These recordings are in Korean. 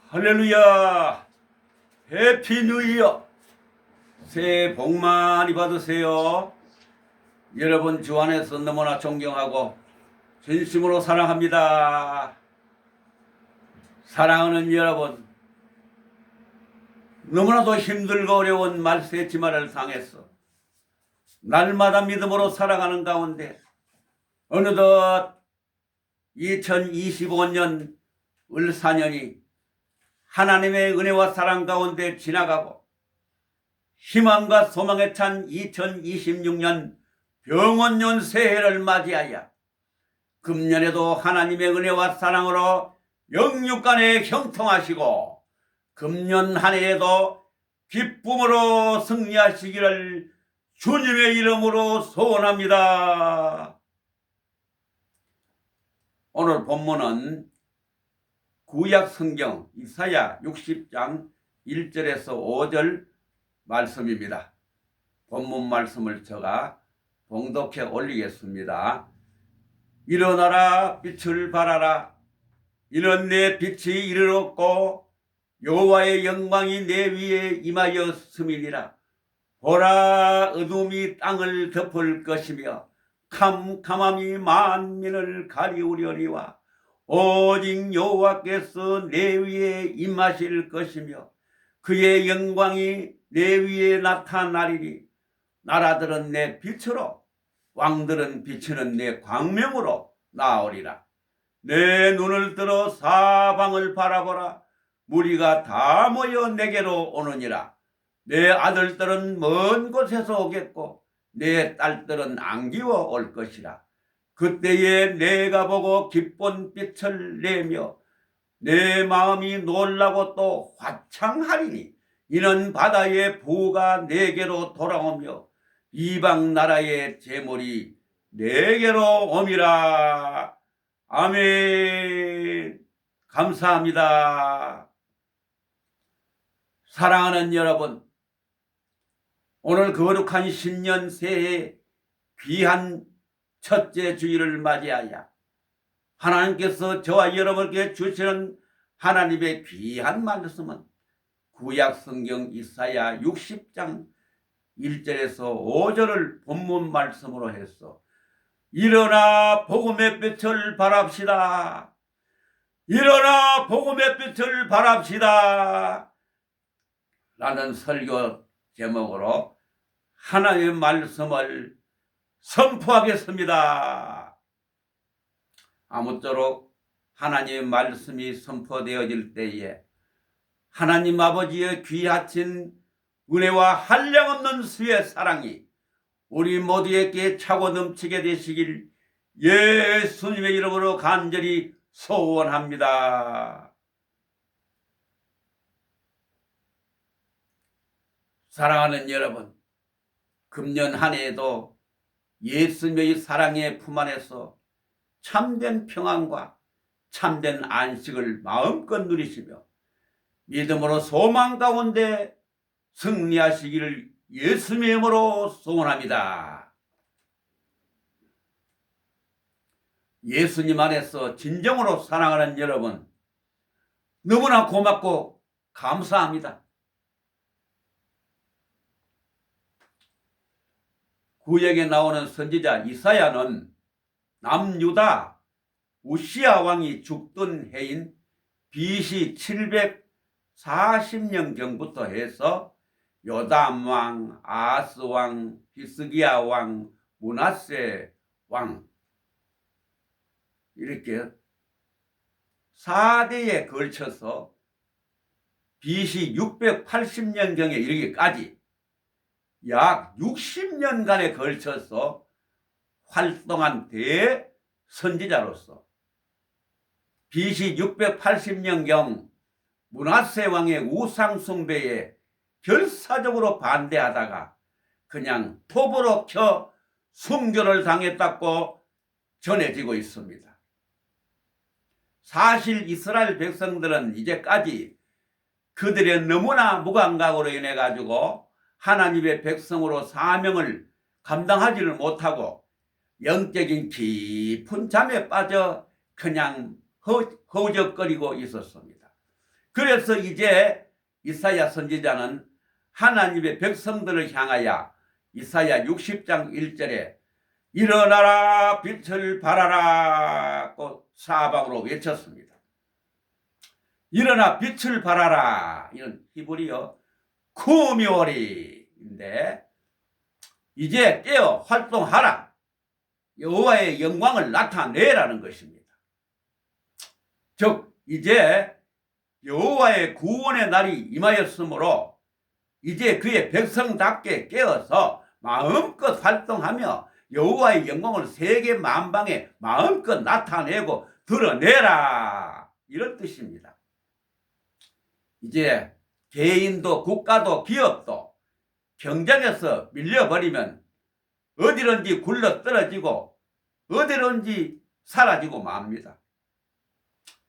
할렐루야! 해피 뉴 이어! 새해 복 많이 받으세요. 여러분 주 안에서 너무나 존경하고 진심으로 사랑합니다. 사랑하는 여러분, 너무나도 힘들고 어려운 말세 지마를 당했어. 날마다 믿음으로 살아가는 가운데 어느덧 2025년 을사년이 하나님의 은혜와 사랑 가운데 지나가고 희망과 소망에 찬 2026년 병원년 새해를 맞이하여 금년에도 하나님의 은혜와 사랑으로 영육간에 형통하시고 금년 한 해에도 기쁨으로 승리하시기를 주님의 이름으로 소원합니다. 오늘 본문은 구약 성경 이사야 60장 1절에서 5절 말씀입니다. 본문 말씀을 제가 봉독해 올리겠습니다. 일어나라 빛을 발하라. 이는 내 빛이 이르렀고 여호와의 영광이 내 위에 임하였음이니라. 보라, 어둠이 땅을 덮을 것이며 캄캄함이 만민을 가리우려니와 오직 여호와께서 내 위에 임하실 것이며 그의 영광이 내 위에 나타나리니 나라들은 내 빛으로 왕들은 비치는 내 광명으로 나오리라. 내 눈을 들어 사방을 바라보라. 무리가 다 모여 내게로 오느니라. 내 아들들은 먼 곳에서 오겠고 내 딸들은 안기워 올 것이라. 그때에 내가 보고 기쁜 빛을 내며 내 마음이 놀라고 또 화창하리니 이는 바다의 부가 내게로 돌아오며 이방 나라의 재물이 내게로 옴이라. 아멘. 감사합니다. 사랑하는 여러분, 오늘 거룩한 신년 새해 귀한 첫째 주일을 맞이하여 하나님께서 저와 여러분께 주시는 하나님의 귀한 말씀은 구약 성경 이사야 60장 1절에서 5절을 본문 말씀으로 해서 일어나 복음의 빛을 발합시다. 일어나 복음의 빛을 발합시다. 라는 설교 제목으로 하나님의 말씀을 선포하겠습니다. 아무쪼록 하나님의 말씀이 선포되어질 때에 하나님 아버지의 귀하신 은혜와 한량없는 수의 사랑이 우리 모두에게 차고 넘치게 되시길 예수님의 이름으로 간절히 소원합니다. 사랑하는 여러분, 금년 한 해에도 예수님의 사랑의 품 안에서 참된 평안과 참된 안식을 마음껏 누리시며 믿음으로 소망 가운데 승리하시기를 예수님의 이름으로 소원합니다. 예수님 안에서 진정으로 사랑하는 여러분, 너무나 고맙고 감사합니다. 구약에 나오는 선지자 이사야는 남유다 우시야 왕이 죽던 해인 BC 740년경부터 해서 요담 왕, 아하스 왕, 히스기야 왕, 므낫세 왕 이렇게 4대에 걸쳐서 BC 680년경에 이르기까지 약 60년간에 걸쳐서 활동한 대선지자로서 BC 680년경 므낫세 왕의 우상 숭배에 결사적으로 반대하다가 그냥 톱으로 켜 순교를 당했다고 전해지고 있습니다. 사실 이스라엘 백성들은 이제까지 그들의 너무나 무감각으로 인해 가지고 하나님의 백성으로 사명을 감당하지를 못하고 영적인 깊은 잠에 빠져 그냥 허우적거리고 있었습니다. 그래서 이제 이사야 선지자는 하나님의 백성들을 향하여 이사야 60장 1절에 일어나라 빛을 발하라고 사방으로 외쳤습니다. 일어나 빛을 발하라, 이런 히브리어 쿠미오리인데 이제 깨어 활동하라, 여호와의 영광을 나타내라는 것입니다. 즉 이제 여호와의 구원의 날이 임하였으므로 이제 그의 백성답게 깨어서 마음껏 활동하며 여호와의 영광을 세계 만방에 마음껏 나타내고 드러내라, 이런 뜻입니다. 이제 개인도 국가도 기업도 경쟁에서 밀려버리면 어디론지 굴러 떨어지고 어디론지 사라지고 맙니다.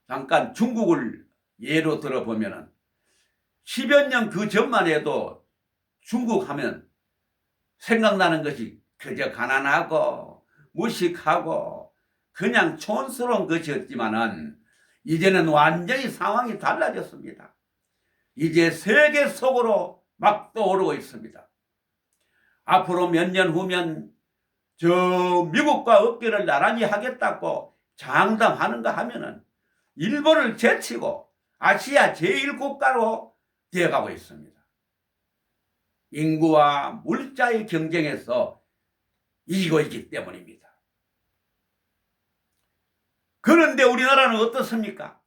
잠깐 중국을 예로 들어보면 10여 년 그 전만 해도 중국 하면 생각나는 것이 그저 가난하고 무식하고 그냥 촌스러운 것이었지만은 이제는 완전히 상황이 달라졌습니다. 이제 세계 속으로 막 떠오르고 있습니다. 앞으로 몇 년 후면 저 미국과 어깨를 나란히 하겠다고 장담하는가 하면은 일본을 제치고 아시아 제1국가로 되어가고 있습니다. 인구와 물자의 경쟁에서 이기고 있기 때문입니다. 그런데 우리나라는 어떻습니까?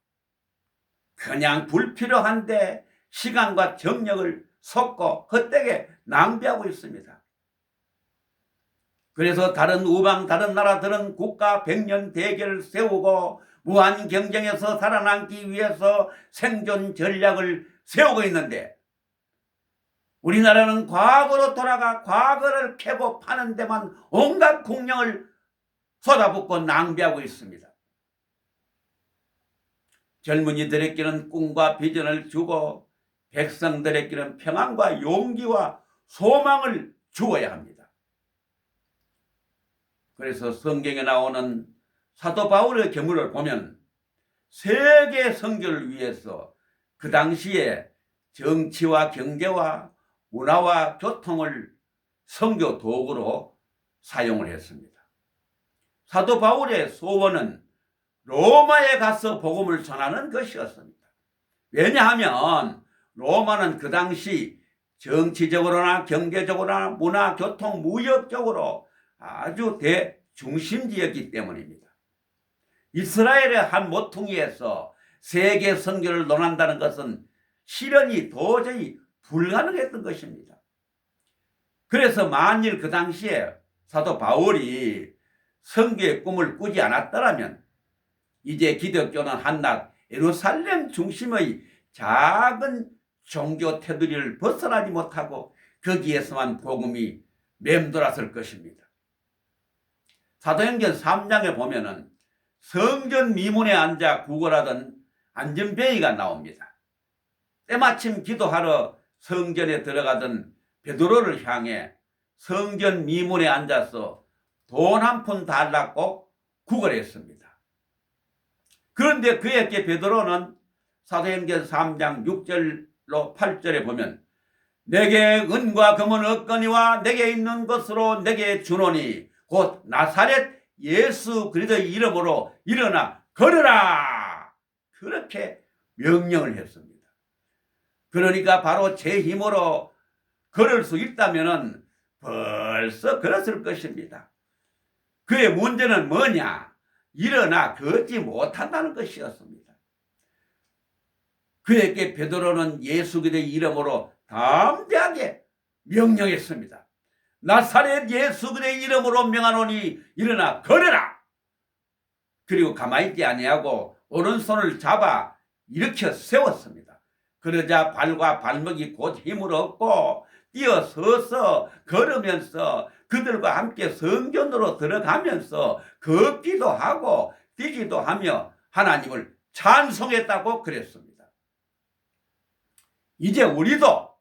그냥 불필요한데 시간과 정력을 쏟고 헛되게 낭비하고 있습니다. 그래서 다른 우방 다른 나라들은 국가 100년 대계를 세우고 무한 경쟁에서 살아남기 위해서 생존 전략을 세우고 있는데 우리나라는 과거로 돌아가 과거를 캐고 파는 데만 온갖 공력을 쏟아붓고 낭비하고 있습니다. 젊은이들에게는 꿈과 비전을 주고 백성들에게는 평안과 용기와 소망을 주어야 합니다. 그래서 성경에 나오는 사도 바울의 경우를 보면 세계 선교를 위해서 그 당시에 정치와 경제와 문화와 교통을 선교 도구로 사용을 했습니다. 사도 바울의 소원은 로마에 가서 복음을 전하는 것이었습니다. 왜냐하면 로마는 그 당시 정치적으로나 경제적으로나 문화, 교통, 무역적으로 아주 대중심지였기 때문입니다. 이스라엘의 한 모퉁이에서 세계 선교를 논한다는 것은 실현이 도저히 불가능했던 것입니다. 그래서 만일 그 당시에 사도 바울이 선교의 꿈을 꾸지 않았더라면 이제 기독교는 한낱 예루살렘 중심의 작은 종교 테두리를 벗어나지 못하고 거기에서만 복음이 맴돌았을 것입니다. 사도행전 3장에 보면은 성전 미문에 앉아 구걸하던 안전뱅이가 나옵니다. 때마침 기도하러 성전에 들어가던 베드로를 향해 성전 미문에 앉아서 돈 한 푼 달라고 구걸했습니다. 그런데 그에게 베드로는 사도행전 3장 6절로 8절에 보면 내게 은과 금은 없거니와 내게 있는 것으로 내게 주노니 곧 나사렛 예수 그리스도의 이름으로 일어나 걸으라, 그렇게 명령을 했습니다. 그러니까 바로 제 힘으로 걸을 수 있다면 벌써 걸었을 것입니다. 그의 문제는 뭐냐? 일어나 걷지 못한다는 것이었습니다. 그에게 베드로는 예수 그리스도의 이름으로 담대하게 명령했습니다. 나사렛 예수 그리스도의 이름으로 명하노니 일어나 걸으라. 그리고 가만히 있지 아니하고 오른손을 잡아 일으켜 세웠습니다. 그러자 발과 발목이 곧 힘을 얻고 뛰어서서 걸으면서 그들과 함께 성전으로 들어가면서 걷기도 하고 뛰기도 하며 하나님을 찬송했다고 그랬습니다. 이제 우리도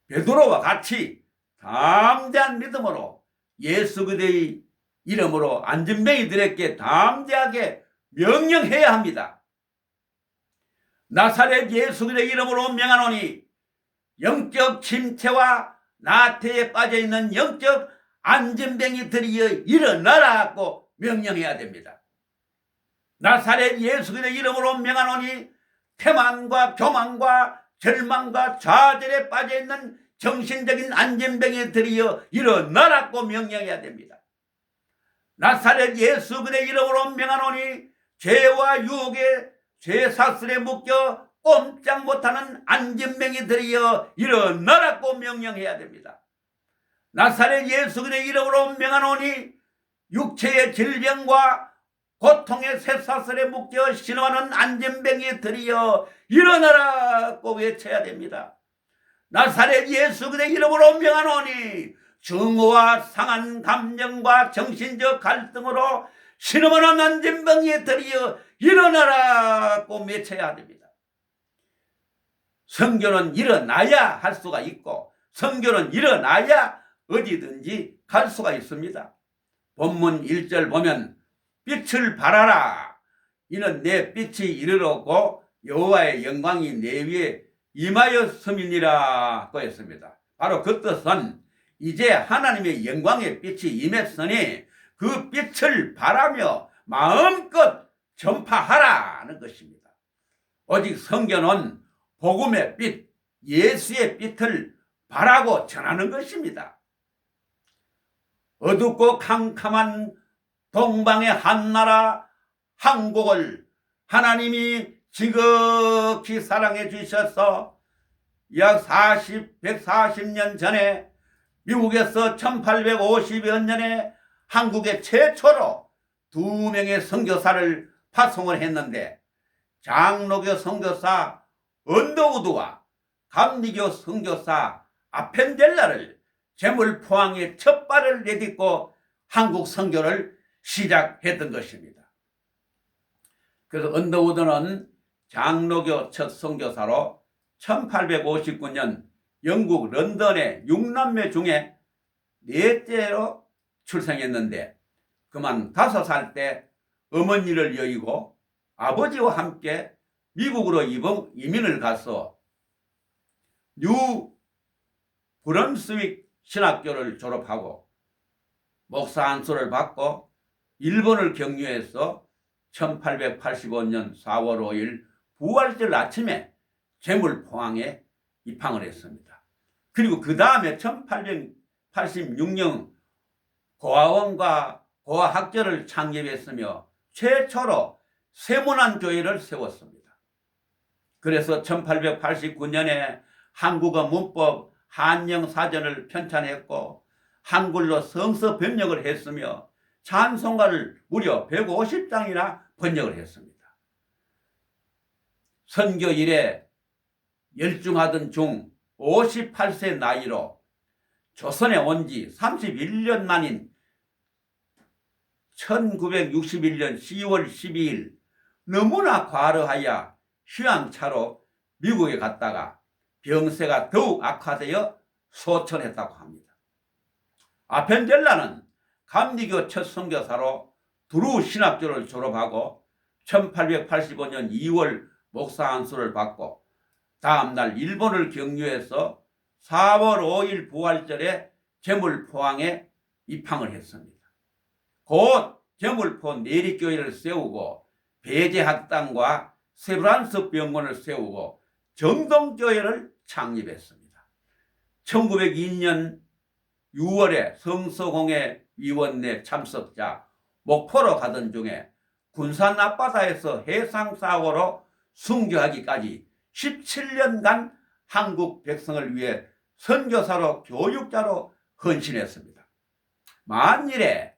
베드로와 같이 담대한 믿음으로 예수 그리스도의 이름으로 안전뱅이들에게 담대하게 명령해야 합니다. 나사렛 예수 그리스도의 이름으로 명하노니 영적 침체와 나태에 빠져있는 영적 안전병이들이여 일어나라고 명령해야 됩니다. 나사렛 예수 그리스도의 이름으로 명하노니 태만과 교만과 절망과 좌절에 빠져있는 정신적인 안전병이들이여 일어나라고 명령해야 됩니다. 나사렛 예수 그리스도의 이름으로 명하노니 죄와 유혹에 죄사슬에 묶여 꼼짝 못하는 안전병이들이여 일어나라고 명령해야 됩니다. 나사렛 예수 그리스도의 이름으로 명하노니 육체의 질병과 고통의 쇠사슬에 묶여 신음하는 안전병이들이여 일어나라고 외쳐야 됩니다. 나사렛 예수 그리스도의 이름으로 명하노니 증오와 상한 감정과 정신적 갈등으로 신음하는 안전병이들이여 일어나라고 외쳐야 됩니다. 선교는 일어나야 할 수가 있고 선교는 일어나야 어디든지 갈 수가 있습니다. 본문 1절 보면 빛을 발하라 이는 내 빛이 이르렀고 여호와의 영광이 내 위에 임하였음이니라 고 했습니다. 바로 그 뜻은 이제 하나님의 영광의 빛이 임했으니 그 빛을 발하며 마음껏 전파하라는 것입니다. 오직 선교는 복음의 빛, 예수의 빛을 발하고 전하는 것입니다. 어둡고 캄캄한 동방의 한나라 한국을 하나님이 지극히 사랑해 주셔서 약 140년 전에 미국에서 1850여 년에 한국에 최초로 2명의 선교사를 파송을 했는데 장로교 선교사 언더우드와 감리교 선교사 아펜델라를 제물포항에 첫 발을 내딛고 한국 선교를 시작했던 것입니다. 그래서 언더우드는 장로교 첫 선교사로 1859년 영국 런던의 6남매 중에 넷째로 출생했는데 그만 5살 때 어머니를 여의고 아버지와 함께 미국으로 이민을 가서 뉴 브런스윅 신학교를 졸업하고 목사 안수를 받고 일본을 경유해서 1885년 4월 5일 부활절 아침에 제물포항에 입항을 했습니다. 그리고 그 다음에 1886년 고아원과 고아학교를 창립했으며 최초로 세문안교회를 세웠습니다. 그래서 1889년에 한국어 문법 한영사전을 편찬했고 한글로 성서 번역을 했으며 찬송가를 무려 150장이나 번역을 했습니다. 선교 일에 열중하던 중 58세 나이로 조선에 온 지 31년 만인 1961년 10월 12일 너무나 과로하여 휴양차로 미국에 갔다가 병세가 더욱 악화되어 소천했다고 합니다. 아펜델라는 감리교 첫 선교사로 두루 신학교를 졸업하고 1885년 2월 목사 안수를 받고 다음날 일본을 경유해서 4월 5일 부활절에 제물포항에 입항을 했습니다. 곧 제물포 내리교회를 세우고 배제학당과 세브란스 병원을 세우고 정동교회를 창립했습니다. 1902년 6월에 성서공회 위원회 참석자 목포로 가던 중에 군산 앞바다에서 해상사고로 순교하기까지 17년간 한국 백성을 위해 선교사로 교육자로 헌신했습니다. 만일에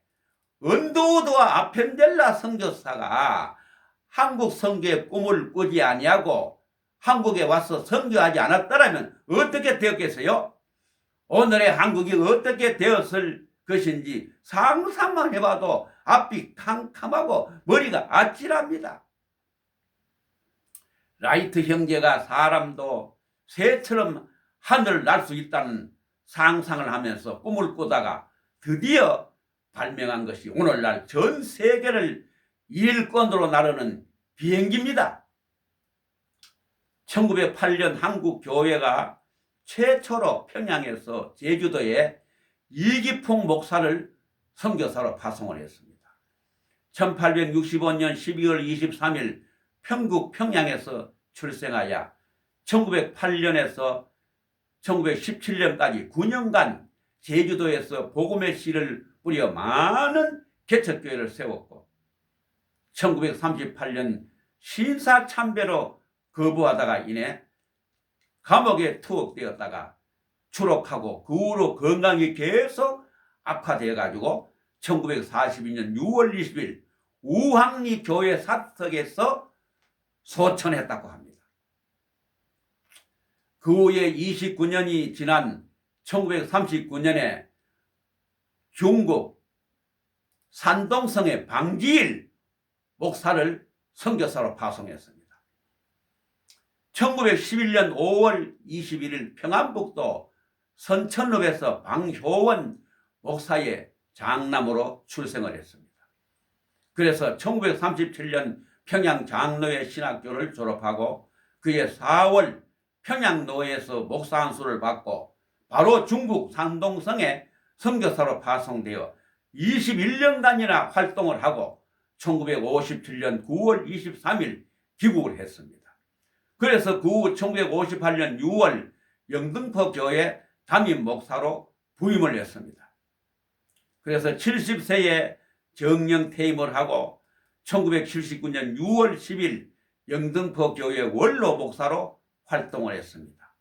언더우드와 아펜델라 선교사가 한국 선교의 꿈을 꾸지 아니하고 한국에 와서 선교하지 않았더라면 어떻게 되었겠어요? 오늘의 한국이 어떻게 되었을 것인지 상상만 해봐도 앞이 캄캄하고 머리가 아찔합니다. 라이트 형제가 사람도 새처럼 하늘을 날 수 있다는 상상을 하면서 꿈을 꾸다가 드디어 발명한 것이 오늘날 전 세계를 일권으로 나르는 비행기입니다. 1908년 한국교회가 최초로 평양에서 제주도에 이기풍 목사를 선교사로 파송을 했습니다. 1865년 12월 23일 평국 평양에서 출생하여 1908년에서 1917년까지 9년간 제주도에서 복음의 씨를 뿌려 많은 개척교회를 세웠고 1938년 신사참배로 거부하다가 인해 감옥에 투옥되었다가 추록하고 그 후로 건강이 계속 악화되어 가지고 1942년 6월 20일 우항리 교회 사석에서 소천했다고 합니다. 그 후에 29년이 지난 1939년에 중국 산동성의 방지일 목사를 선교사로 파송했습니다. 1911년 5월 21일 평안북도 선천읍에서 방효원 목사의 장남으로 출생을 했습니다. 그래서 1937년 평양 장로회 신학교를 졸업하고 그해 4월 평양노회에서 목사 안수를 받고 바로 중국 산동성에 선교사로 파송되어 21년간이나 활동을 하고 1957년 9월 23일 귀국을 했습니다. 그래서 그 후 1958년 6월 영등포 교회 담임 목사로 부임을 했습니다. 그래서 70세에 정령 퇴임을 하고 1979년 6월 10일 영등포 교회 원로 목사로 활동을 했습니다.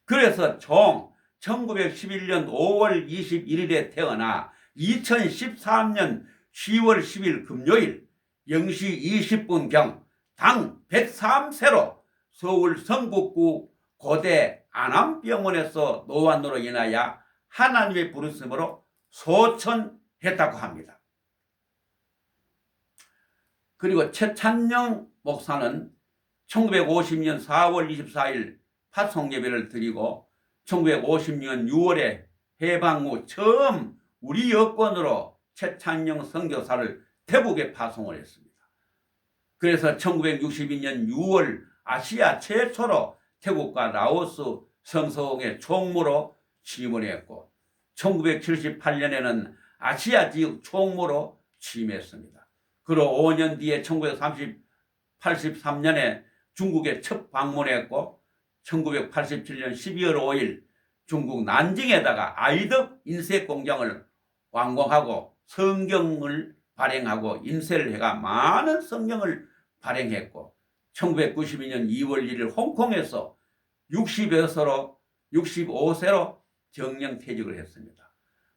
그래서 총 1911년 5월 21일에 태어나 2013년 10월 10일 금요일 0시 20분경 당 103세로 서울 성북구 고대 안암병원에서 노환으로 인하여 하나님의 부르심으로 소천했다고 합니다. 그리고 최찬영 목사는 1950년 4월 24일 파송예배를 드리고 1956년 6월에 해방 후 처음 우리 여권으로 최찬영 선교사를 태국에 파송을 했습니다. 그래서 1962년 6월 아시아 최초로 태국과 라오스 성서공의 총무로 취임을 했고 1978년에는 아시아 지역 총무로 취임했습니다. 그리고 5년 뒤에 1983년에 중국에 첫 방문했고 1987년 12월 5일 중국 난징에다가 아이덕 인쇄 공장을 완공하고 성경을 발행하고 인쇄를 해가 많은 성경을 발행했고 1992년 2월 1일 홍콩에서 65세로 정령 퇴직을 했습니다.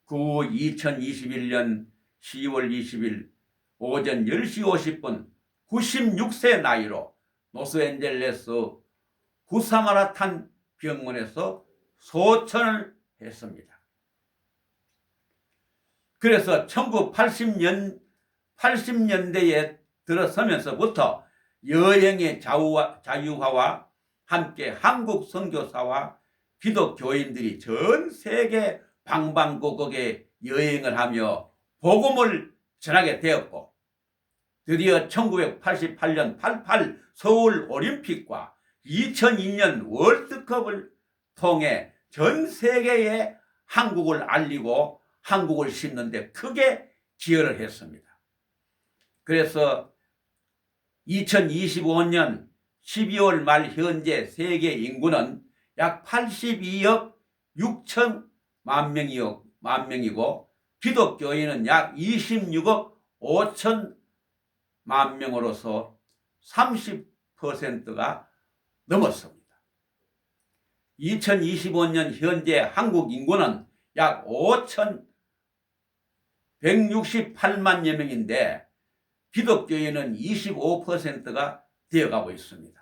그 후 2021년 10월 20일 오전 10시 50분 96세 나이로 로스앤젤레스 구사마라탄 병원에서 소천을 했습니다. 그래서 1980년대에 들어서면서부터 여행의 자유화와 함께 한국 선교사와 기독교인들이 전 세계 방방곡곡에 여행을 하며 복음을 전하게 되었고 드디어 1988년 88 서울 올림픽과 2002년 월드컵을 통해 전 세계에 한국을 알리고 한국을 심는 데 크게 기여를 했습니다. 그래서 2025년 12월 말 현재 세계 인구는 약 82억 6천만 명이고 기독교인은 약 26억 5천만 명으로서 30%가 넘었습니다. 2025년 현재 한국 인구는 약 5,168만여 명인데 기독교인은 25%가 되어가고 있습니다.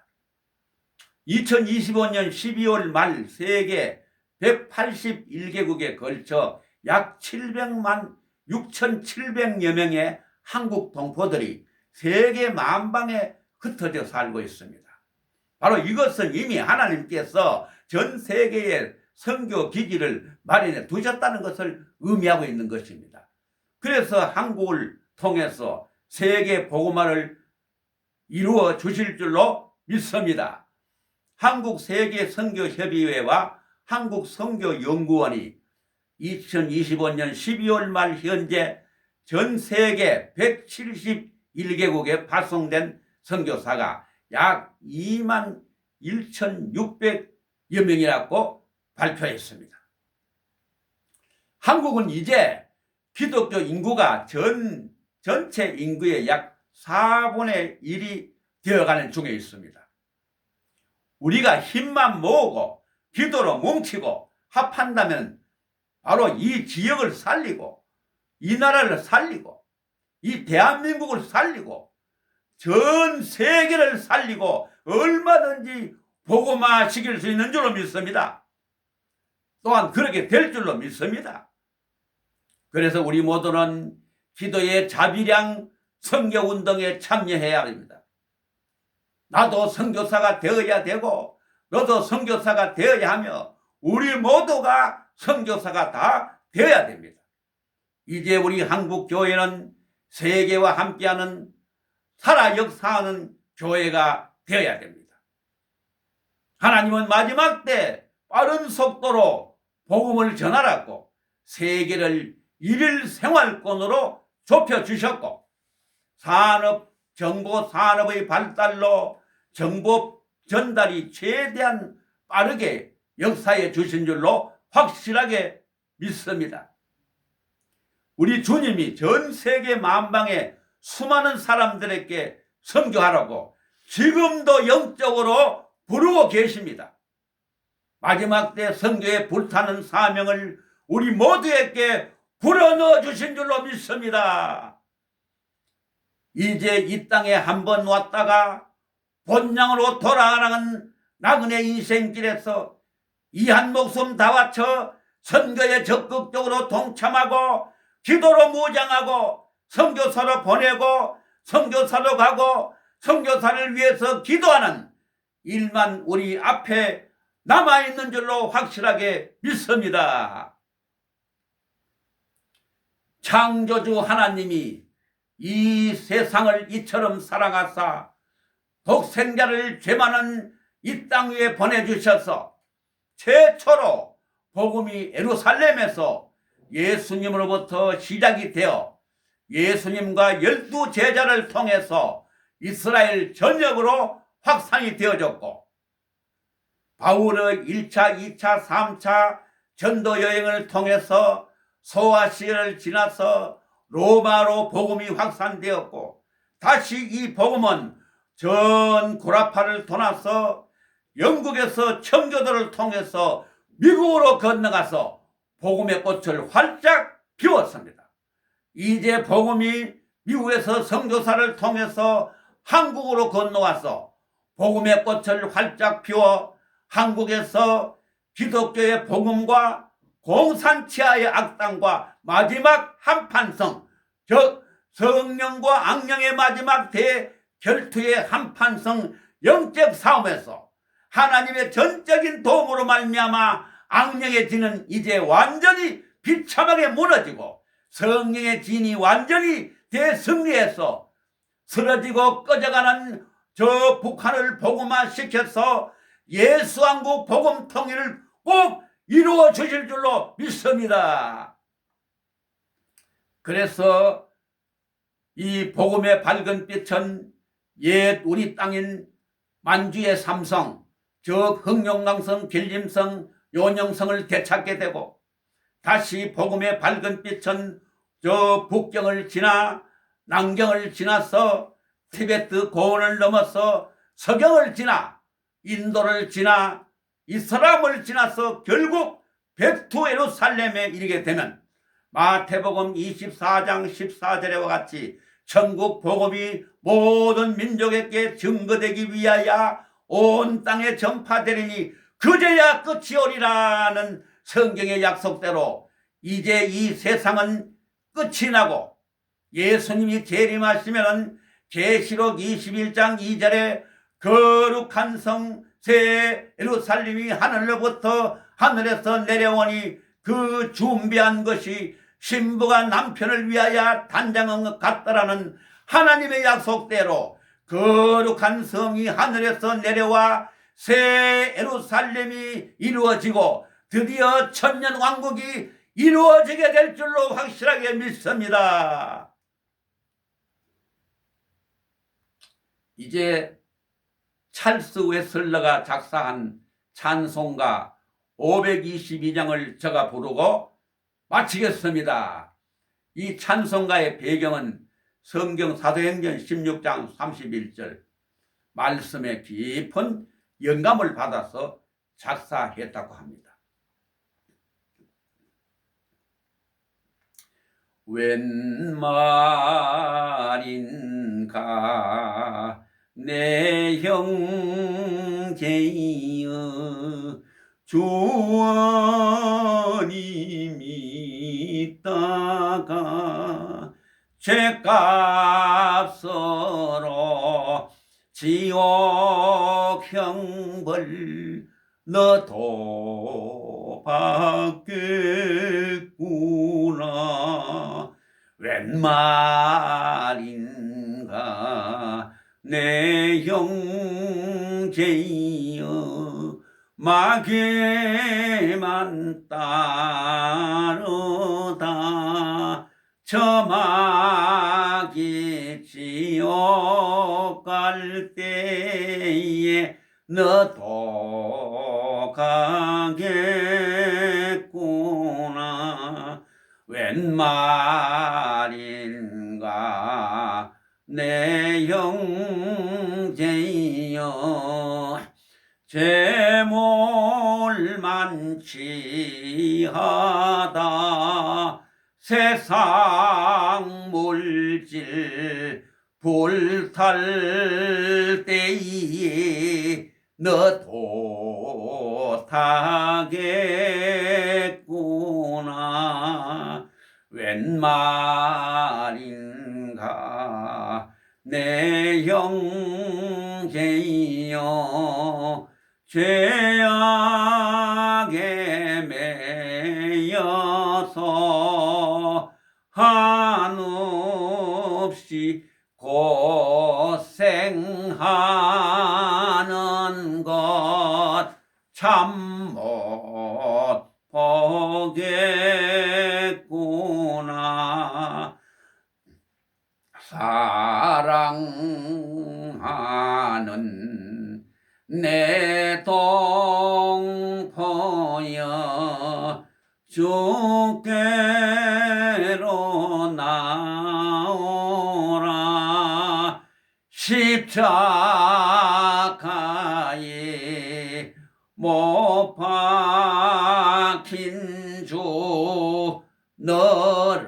2025년 12월 말 세계 181개국에 걸쳐 약 700만 6,700여 명의 한국 동포들이 세계 만방에 흩어져 살고 있습니다. 바로 이것은 이미 하나님께서 전 세계에 선교 기지를 마련해 두셨다는 것을 의미하고 있는 것입니다. 그래서 한국을 통해서 세계 복음화를 이루어 주실 줄로 믿습니다. 한국세계선교협의회와 한국선교연구원이 2025년 12월 말 현재 전 세계 171개국에 발송된 선교사가 약 2만 1,600여 명이라고 발표했습니다. 한국은 이제 기독교 인구가 전체 인구의 약 4분의 1이 되어가는 중에 있습니다. 우리가 힘만 모으고 기도로 뭉치고 합한다면 바로 이 지역을 살리고 이 나라를 살리고 이 대한민국을 살리고 전 세계를 살리고 얼마든지 복음화 시킬 수 있는 줄로 믿습니다. 또한 그렇게 될 줄로 믿습니다. 그래서 우리 모두는 기도의 자비량 선교운동에 참여해야 합니다. 나도 선교사가 되어야 되고 너도 선교사가 되어야 하며 우리 모두가 선교사가 다 되어야 됩니다. 이제 우리 한국교회는 세계와 함께하는 살아 역사하는 교회가 되어야 됩니다. 하나님은 마지막 때 빠른 속도로 복음을 전하라고 세계를 일일 생활권으로 좁혀주셨고 정보 산업의 발달로 정보 전달이 최대한 빠르게 역사해 주신 줄로 확실하게 믿습니다. 우리 주님이 전 세계 만방의 수많은 사람들에게 선교하라고 지금도 영적으로 부르고 계십니다. 마지막 때 선교에 불타는 사명을 우리 모두에게 불어넣어 주신 줄로 믿습니다. 이제 이 땅에 한번 왔다가 본향으로 돌아가는 나그네 인생길에서 이 한 목숨 다 바쳐 선교에 적극적으로 동참하고 기도로 무장하고 선교사로 보내고 선교사로 가고 선교사를 위해서 기도하는 일만 우리 앞에 남아있는 줄로 확실하게 믿습니다. 창조주 하나님이 이 세상을 이처럼 사랑하사 독생자를 죄 많은 이 땅 위에 보내주셔서 최초로 복음이 예루살렘에서 예수님으로부터 시작이 되어 예수님과 12 제자를 통해서 이스라엘 전역으로 확산이 되어졌고 바울의 1차, 2차, 3차 전도 여행을 통해서 소아시아를 지나서 로마로 복음이 확산되었고 다시 이 복음은 전 구라파를 돌아서 영국에서 청교도를 통해서 미국으로 건너가서 복음의 꽃을 활짝 피웠습니다. 이제 복음이 미국에서 선교사를 통해서 한국으로 건너와서 복음의 꽃을 활짝 피워 한국에서 기독교의 복음과 공산치하의 악당과 마지막 한판성, 즉 성령과 악령의 마지막 대결투의 한판성 영적 싸움에서 하나님의 전적인 도움으로 말미암아 악령의 진은 이제 완전히 비참하게 무너지고 성령의 진이 완전히 대승리해서 쓰러지고 꺼져가는 저 북한을 복음화시켜서 예수왕국 복음 통일을 꼭 이루어 주실 줄로 믿습니다. 그래서 이 복음의 밝은 빛은 옛 우리 땅인 만주의 삼성, 즉 흥룡강성, 길림성, 요령성을 되찾게 되고 다시 복음의 밝은 빛은 저 북경을 지나 남경을 지나서 티베트 고원을 넘어서 서경을 지나 인도를 지나 이슬람을 지나서 결국 백두 예루살렘에 이르게 되면 마태복음 24장 14절에와 같이 천국 복음이 모든 민족에게 증거되기 위하여 온 땅에 전파되리니 그제야 끝이 오리라는 성경의 약속대로 이제 이 세상은 끝이 나고 예수님이 재림하시면 계시록 21장 2절에 거룩한 성 새 예루살렘이 하늘로부터 하늘에서 내려오니 그 준비한 것이 신부가 남편을 위하여 단장한 것 같다라는 하나님의 약속대로 거룩한 성이 하늘에서 내려와 새 예루살렘이 이루어지고 드디어 천년 왕국이 이루어지게 될 줄로 확실하게 믿습니다. 이제 찰스 웨슬러가 작사한 찬송가 522장을 제가 부르고 마치겠습니다. 이 찬송가의 배경은 성경 사도행전 16장 31절 말씀에 깊은 영감을 받아서 작사했다고 합니다. 웬 말인가 내 형제여 주원이 믿다가 죄값으로 지옥 형벌 너도 받겠구나. 웬 말인가 내 형제여 마귀만 따르다 저 마귀 지옥 갈 때에 너도 가겠구나. 웬 말인가 내 형제여 재물만취하다 세상 물질 불탈 때에 너도 타겠구나. 웬 말인가 내 형제여 죄악에 매여서 한없이 고생하는 것 참 못 보겠구나. 사랑하는 내 동포여 주께로 나오라. 십자가에 못 박힌 주 너를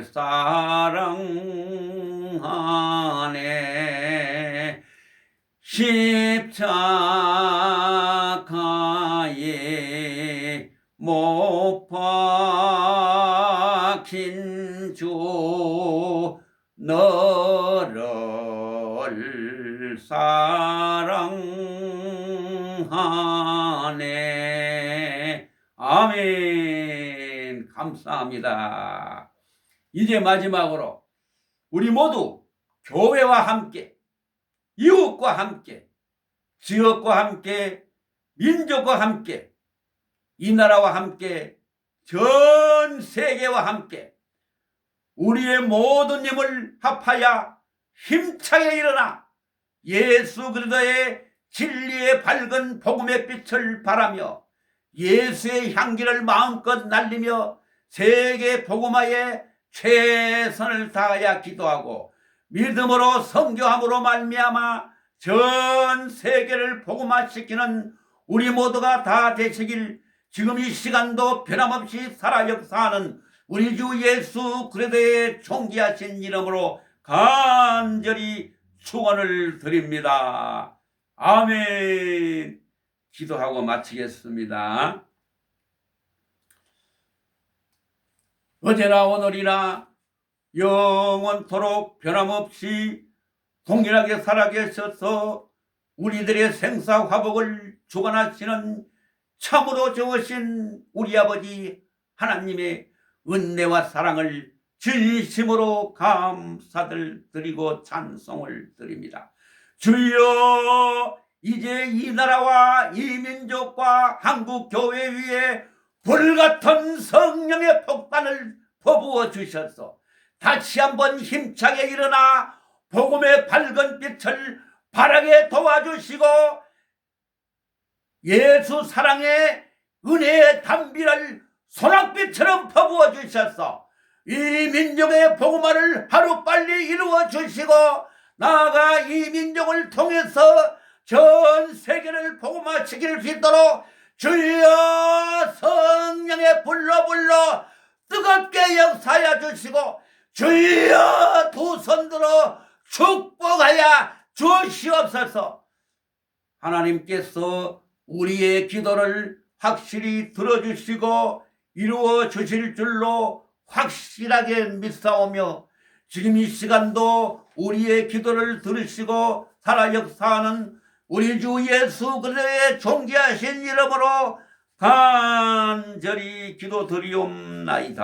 사랑하네. 십자가에 못 박힌 주 너를 사랑하네. 아멘. 감사합니다. 이제 마지막으로 우리 모두 교회와 함께 이웃과 함께 지역과 함께 민족과 함께 이 나라와 함께 전 세계와 함께 우리의 모든 힘을 합하여 힘차게 일어나 예수 그리스도의 진리의 밝은 복음의 빛을 바라며 예수의 향기를 마음껏 날리며 세계 복음화에 최선을 다하여 기도하고 믿음으로 선교함으로 말미암아 전 세계를 복음화시키는 우리 모두가 다 되시길 지금 이 시간도 변함없이 살아 역사하는 우리 주 예수 그리스도의 존귀하신 이름으로 간절히 축원을 드립니다. 아멘. 기도하고 마치겠습니다. 어제나 오늘이나 영원토록 변함없이 동일하게 살아계셔서 우리들의 생사화복을 주관하시는 참으로 좋으신 우리 아버지 하나님의 은혜와 사랑을 진심으로 감사를 드리고 찬송을 드립니다. 주여 이제 이 나라와 이 민족과 한국 교회 위에 불같은 성령의 폭탄을 퍼부어 주셔서 다시 한번 힘차게 일어나 복음의 밝은 빛을 발하게 도와주시고 예수 사랑의 은혜의 담비를 소낙비처럼 퍼부어 주셔서 이 민족의 복음화를 하루빨리 이루어 주시고 나아가 이 민족을 통해서 전 세계를 복음화시킬 수 있도록 주여 성령의 불로 뜨겁게 역사하여 주시고 주여 두 손 들어 축복하여 주시옵소서. 하나님께서 우리의 기도를 확실히 들어주시고 이루어 주실 줄로 확실하게 믿사오며 지금 이 시간도 우리의 기도를 들으시고 살아 역사하는 우리 주 예수 그리스도의 존귀하신 이름으로 간절히 기도드리옵나이다.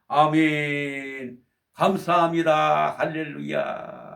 아멘. 감사합니다. 할렐루야.